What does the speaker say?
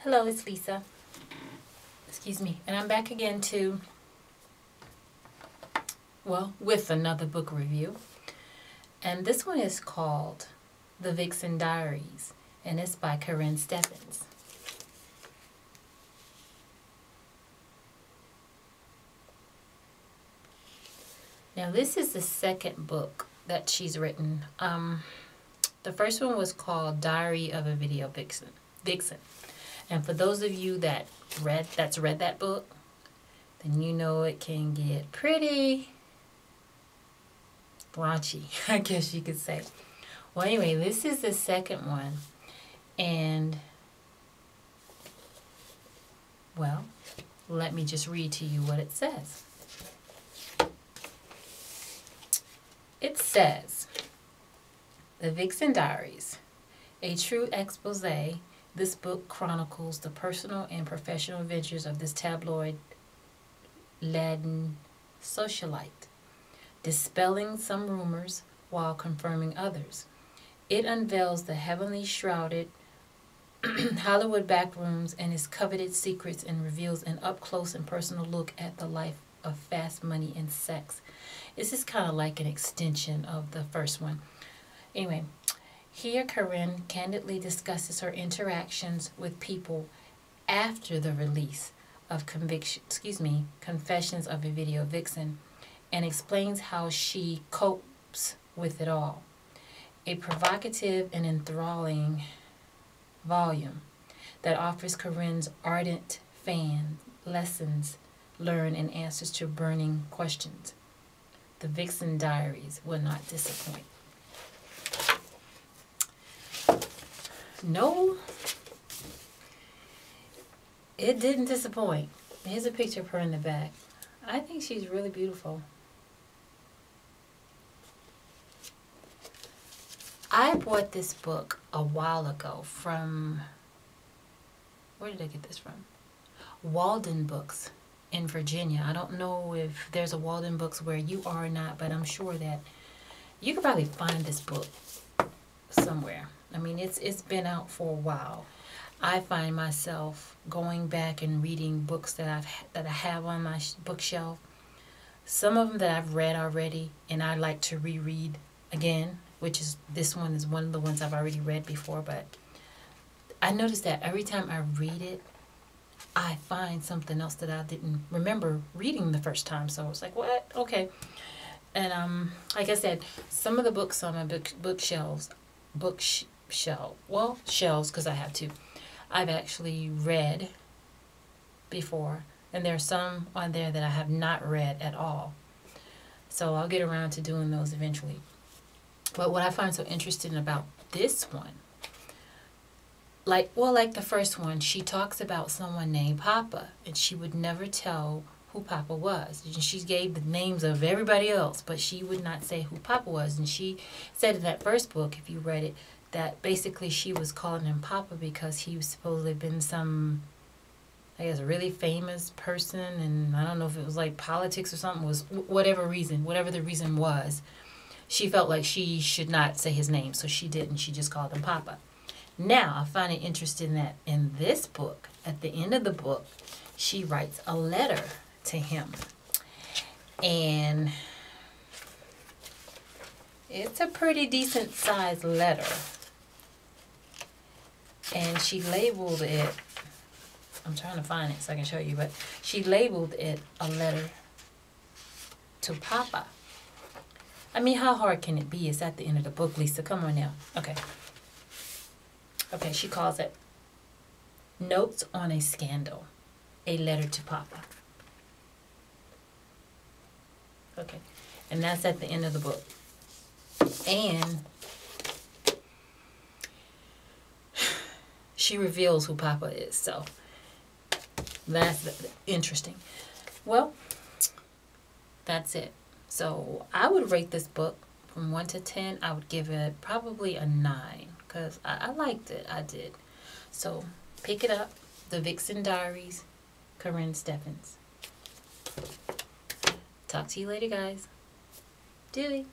Hello, it's Lisa. Excuse me. And I'm back again with another book review. And this one is called The Vixen Diaries, and it's by Karrine Steffans. Now, this is the second book that she's written. The first one was called Diary of a Video Vixen. And for those of you that's read that book, then you know it can get pretty raunchy, I guess you could say. Well, anyway, this is the second one. And, well, let me just read to you what it says. It says, The Vixen Diaries, a true expose. This book chronicles the personal and professional adventures of this tabloid-laden socialite, dispelling some rumors while confirming others. It unveils the heavily shrouded Hollywood backrooms and its coveted secrets and reveals an up-close and personal look at the life of fast money and sex. This is kind of like an extension of the first one. Anyway, here Karrine candidly discusses her interactions with people after the release of Confessions of a Video Vixen, and explains how she copes with it all. A provocative and enthralling volume that offers Karrine's ardent fan lessons learned and answers to burning questions. The Vixen Diaries will not disappoint. No, it didn't disappoint. Here's a picture of her in the back. I think she's really beautiful. I bought this book a while ago from, where did I get this from? Walden Books in Virginia. I don't know if there's a Walden Books where you are or not, but I'm sure that you could probably find this book somewhere. I mean, it's been out for a while. I find myself going back and reading books that I have on my bookshelf. Some of them that I've read already, and I like to reread again, which is this one is one of the ones I've already read before. But I noticed that every time I read it, I find something else that I didn't remember reading the first time. So I was like, what? Okay. And like I said, some of the books on my shelves, because I have to. I've actually read before, and there are some on there that I have not read at all. So I'll get around to doing those eventually. But what I find so interesting about this one, like the first one, she talks about someone named Papa, and she would never tell who Papa was. And she gave the names of everybody else, but she would not say who Papa was. And she said in that first book, if you read it, that basically she was calling him Papa because he was supposedly been some, I guess, a really famous person, and I don't know if it was like politics or something, was whatever the reason was, she felt like she should not say his name, so she didn't. She just called him Papa. Now, I find it interesting that in this book, at the end of the book, she writes a letter to him. And it's a pretty decent sized letter. And she labeled it, I'm trying to find it so I can show you, but she labeled it a letter to Papa. I mean, how hard can it be? It's at the end of the book, Lisa. Come on now. Okay. Okay, she calls it Notes on a Scandal, a Letter to Papa. Okay, and that's at the end of the book. And she reveals who Papa is, so that's interesting. Well, that's it. So I would rate this book from 1 to 10. I would give it probably a 9 because I liked it. I did. So pick it up. The Vixen Diaries, Karrine Steffans. Talk to you later, guys. Doei.